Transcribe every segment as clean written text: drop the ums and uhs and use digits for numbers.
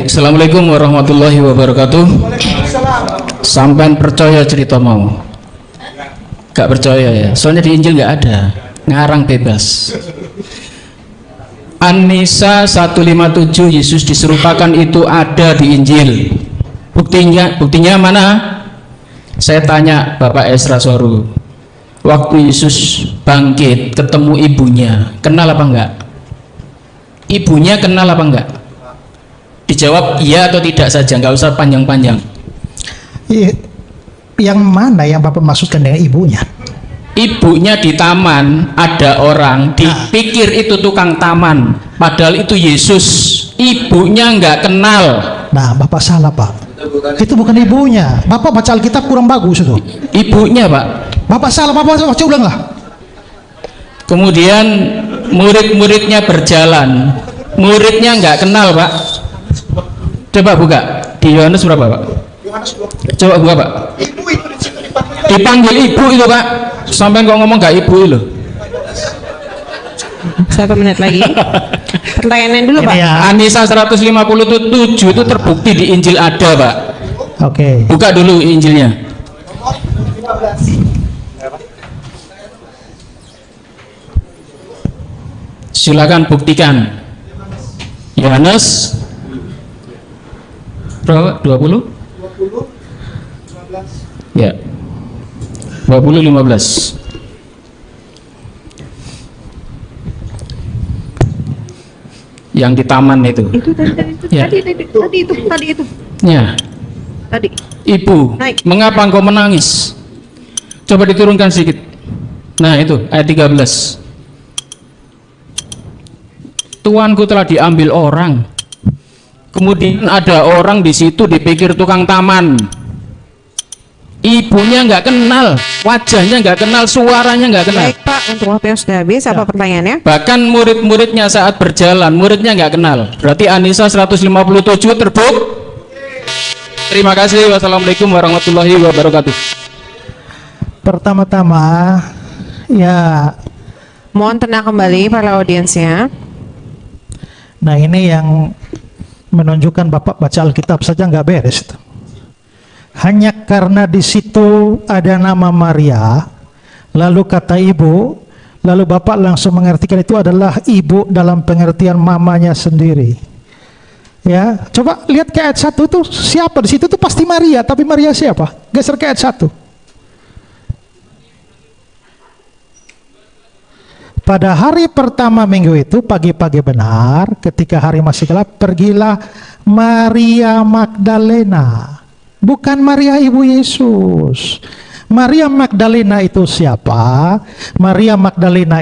Assalamualaikum warahmatullahi wabarakatuh. Sampai percaya cerita mau? Gak percaya ya? Soalnya di Injil gak ada, ngarang bebas. An-Nisa 157 Yesus diserupakan itu ada di Injil. Buktinya mana? Saya tanya Bapak Esra Soru, waktu Yesus bangkit ketemu ibunya, kenal apa enggak? Ibunya kenal apa enggak? Dijawab iya atau tidak saja, nggak usah panjang-panjang. Yang mana yang Bapak maksudkan dengan ibunya? Ibunya di taman, ada orang dipikir itu tukang taman, padahal itu Yesus. Ibunya nggak kenal. Nah, Bapak salah, Pak. Itu bukan ibunya. Bapak baca Alkitab kurang bagus itu. Ibunya, Pak. Bapak salah, Bapak coba ulanglah. Kemudian murid-muridnya berjalan, muridnya nggak kenal, Pak. Coba buka di Yohanes berapa, Pak? Coba buka, Pak. Dipanggil ibu itu, Pak. Sampai kok ngomong nggak ibu itu. 1 menit lagi. Pertanyaannya dulu, Pak. Ya. An-Nisa 157 itu terbukti di Injil ada, Pak. Oke. Buka dulu Injilnya. Silakan buktikan. Yohanes berapa? 20? Ya. 20:15. Yang di taman itu. Itu Ya. tadi itu. Ya. Tadi. Ibu, Naik. mengapa engkau menangis? Coba diturunkan sedikit. Nah, itu ayat 13. Tuanku telah diambil orang. Kemudian ada orang di situ dipikir tukang taman. Ibunya nggak kenal, wajahnya nggak kenal, suaranya nggak kenal. Baik, Pak, untuk waktu yang sudah habis, apa pertanyaannya? Bahkan murid-muridnya saat berjalan, muridnya nggak kenal. Berarti An-Nisa 157 terbukti. Terima kasih. Wassalamualaikum warahmatullahi wabarakatuh. Pertama-tama, ya. Mohon tenang kembali para audiensnya. Nah, ini yang menunjukkan Bapak baca Alkitab saja nggak beres itu. Hanya karena di situ ada nama Maria, lalu kata ibu, lalu Bapak langsung mengartikan itu adalah ibu dalam pengertian mamanya sendiri. Ya, coba lihat ke ayat 1 tuh siapa di situ tuh pasti Maria, tapi Maria siapa? Geser ke ayat 1. Pada hari pertama minggu itu, pagi-pagi benar, ketika hari masih gelap, pergilah Maria Magdalena. Bukan Maria ibu Yesus. Maria Magdalena itu siapa? Maria Magdalena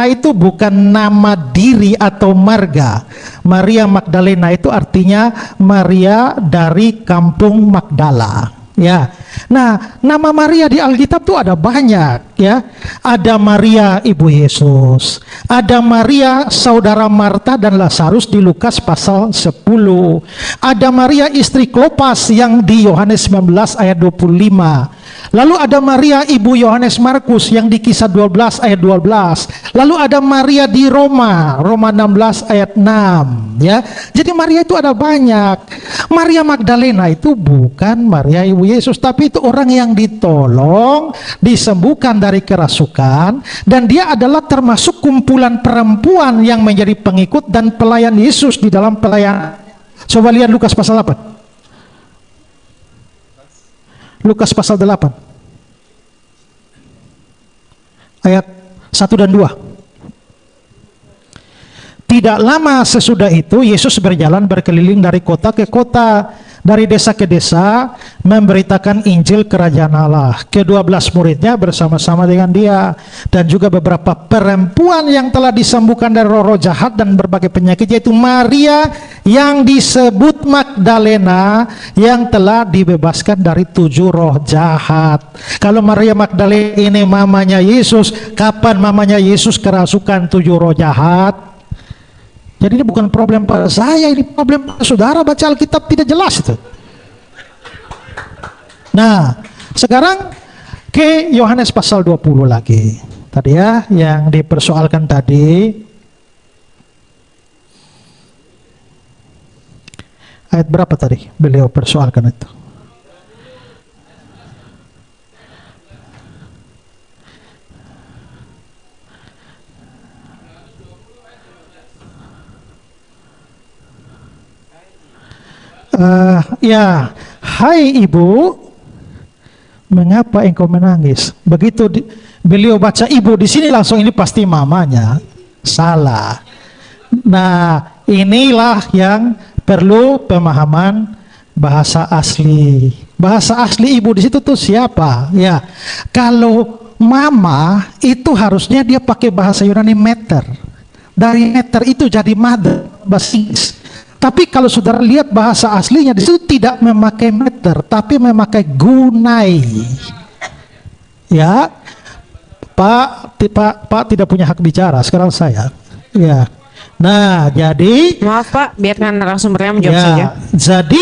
itu bukan nama diri atau marga. Maria Magdalena itu artinya Maria dari kampung Magdala. Ya, nah nama Maria di Alkitab tuh ada banyak ya. Ada Maria ibu Yesus, ada Maria saudara Marta dan Lazarus di Lukas pasal 10. Ada Maria istri Klopas yang di Yohanes 19 ayat 25. Lalu ada Maria ibu Yohanes Markus yang di Kisah 12 ayat 12. Lalu ada Maria di Roma 16 ayat 6 ya. Jadi Maria itu ada banyak. Maria Magdalena itu bukan Maria ibu Yesus, tapi itu orang yang ditolong, disembuhkan dari kerasukan, dan dia adalah termasuk kumpulan perempuan yang menjadi pengikut dan pelayan Yesus di dalam pelayan. Coba lihat Lukas pasal 8. Lukas pasal 8 ayat 1 dan 2. Tidak lama sesudah itu Yesus berjalan berkeliling dari kota ke kota, dari desa ke desa, memberitakan Injil Kerajaan Allah. Ke-12 muridnya bersama-sama dengan dia, dan juga beberapa perempuan yang telah disembuhkan dari roh-roh jahat dan berbagai penyakit, yaitu Maria yang disebut Magdalena yang telah dibebaskan dari 7 roh jahat. Kalau Maria Magdalena ini mamanya Yesus, kapan mamanya Yesus kerasukan 7 roh jahat? Jadi ini bukan problem pada saya, ini problem pada saudara baca Alkitab tidak jelas itu. Nah, sekarang ke Yohanes pasal 20 lagi. Tadi ya, yang dipersoalkan tadi. Ayat berapa tadi beliau persoalkan itu? Ya, hai ibu, mengapa engkau menangis? Begitu beliau baca ibu di sini langsung ini pasti mamanya. Salah. Nah, inilah yang perlu pemahaman bahasa asli. Bahasa asli ibu di situ tuh siapa? Ya, kalau mama itu harusnya dia pakai bahasa Yunani meter. Dari meter itu jadi mother, bahasa Inggris. Tapi kalau saudara lihat bahasa aslinya di situ tidak memakai meter, tapi memakai gunai. Ya, Pak tidak punya hak bicara. Sekarang saya. Ya. Nah, jadi Maaf Pak, biarkan narasumbernya menjawab ya, saja. jadi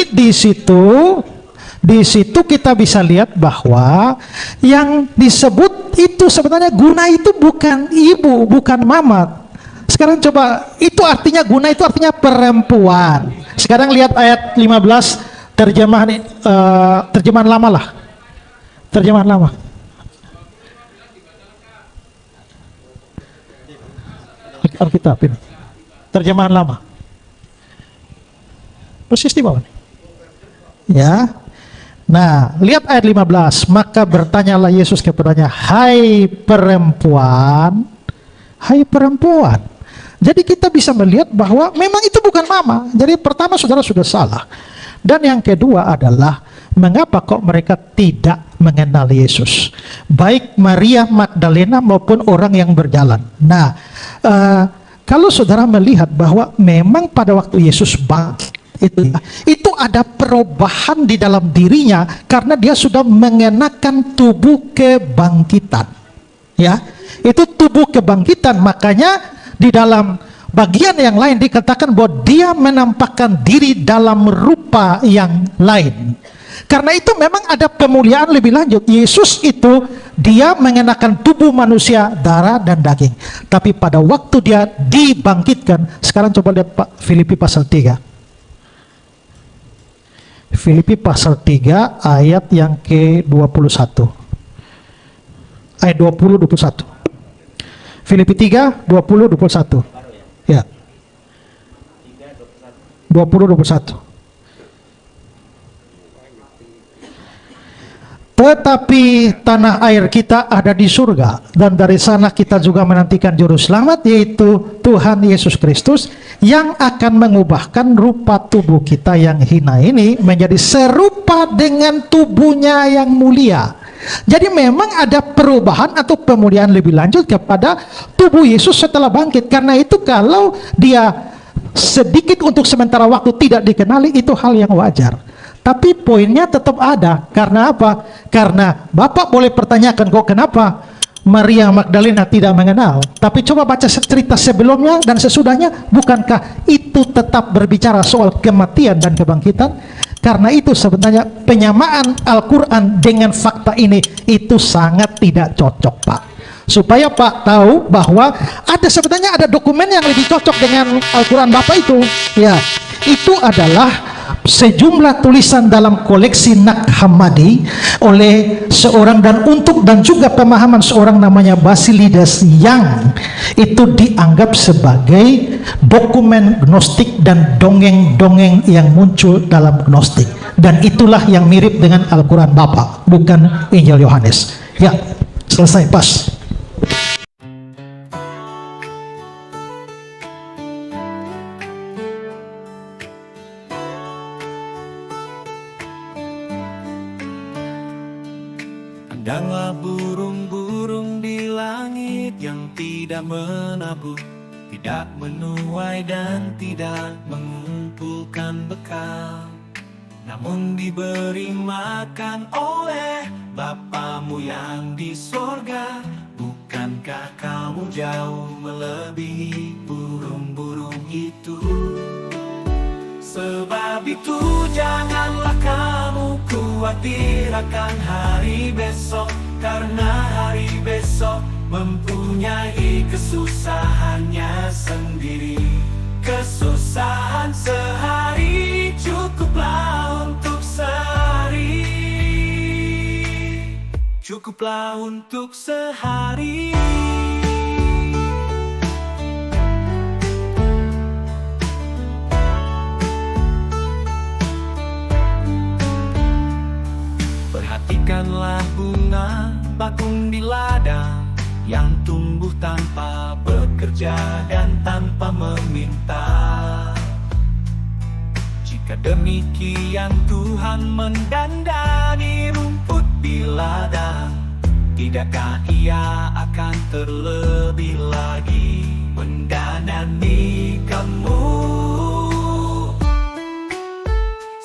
di situ kita bisa lihat bahwa yang disebut itu sebenarnya gunai itu bukan ibu, bukan mama. Sekarang coba, itu artinya guna itu artinya perempuan. Sekarang lihat ayat 15 terjemahan lama lah. Terjemahan lama. Alkitab ini. Terjemahan lama. Persis di bawah nih. Ya. Nah, lihat ayat 15. Maka bertanyalah Yesus kepadanya, "Hai perempuan, hai perempuan." Jadi kita bisa melihat bahwa memang itu bukan mama. Jadi pertama saudara sudah salah. Dan yang kedua adalah mengapa kok mereka tidak mengenal Yesus, baik Maria Magdalena maupun orang yang berjalan. Nah, kalau saudara melihat bahwa memang pada waktu Yesus bangkit itu ada perubahan di dalam dirinya karena dia sudah mengenakan tubuh kebangkitan. Ya, itu tubuh kebangkitan, makanya di dalam bagian yang lain dikatakan bahwa dia menampakkan diri dalam rupa yang lain. Karena itu memang ada pemuliaan lebih lanjut. Yesus itu dia mengenakan tubuh manusia, darah dan daging. Tapi pada waktu dia dibangkitkan, sekarang coba lihat Pak, Filipi pasal 3. Filipi pasal 3 ayat yang ke-21. Ayat 20-21. Filipi 3, 20-21. Ya. 20-21. Tetapi tanah air kita ada di surga, dan dari sana kita juga menantikan juru selamat, yaitu Tuhan Yesus Kristus, yang akan mengubahkan rupa tubuh kita yang hina ini menjadi serupa dengan tubuhnya yang mulia. Jadi memang ada perubahan atau pemuliaan lebih lanjut kepada tubuh Yesus setelah bangkit. Karena itu kalau dia sedikit untuk sementara waktu tidak dikenali, itu hal yang wajar. Tapi poinnya tetap ada. Karena apa? Karena Bapak boleh pertanyakan, kok kenapa Maria Magdalena tidak mengenal? Tapi coba baca cerita sebelumnya dan sesudahnya. Bukankah itu tetap berbicara soal kematian dan kebangkitan? Karena itu sebenarnya penyamaan Al-Quran dengan fakta ini itu sangat tidak cocok, Pak. Supaya Pak tahu bahwa sebenarnya ada dokumen yang lebih cocok dengan Al-Quran Bapak itu. Ya, itu adalah sejumlah tulisan dalam koleksi Nag Hammadi oleh seorang dan juga pemahaman seorang namanya Basilides, yang itu dianggap sebagai dokumen gnostik dan dongeng-dongeng yang muncul dalam gnostik, dan itulah yang mirip dengan Al-Quran Bapak, bukan Injil Yohanes. Ya, selesai, pas. Pandanglah burung-burung di langit yang tidak menabur, tidak menuai dan tidak mengumpulkan bekal, namun diberi makan oleh Bapamu yang di sorga. Bukankah kamu jauh melebihi burung-burung itu? Sebab itu janganlah kamu khawatir akan hari besok, karena hari besok mempunyai kesusahannya sendiri. Kesusahan sehari cukup cukuplah untuk sehari. Perhatikanlah bunga bakung di ladang yang tumbuh tanpa bekerja dan tanpa meminta. Jika demikian Tuhan mendandani rumput di ladang, tidakkah Ia akan terlebih lagi mendandani kamu?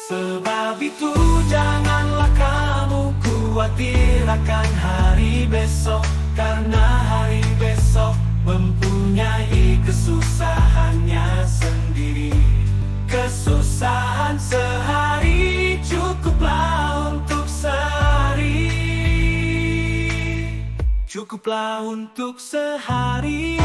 Sebab itu janganlah kamu khawatir akan hari besok, karena hari besok mempunyai kesusahannya sendiri. Kesusahan sehari cukuplah untuk sehari, cukuplah untuk sehari.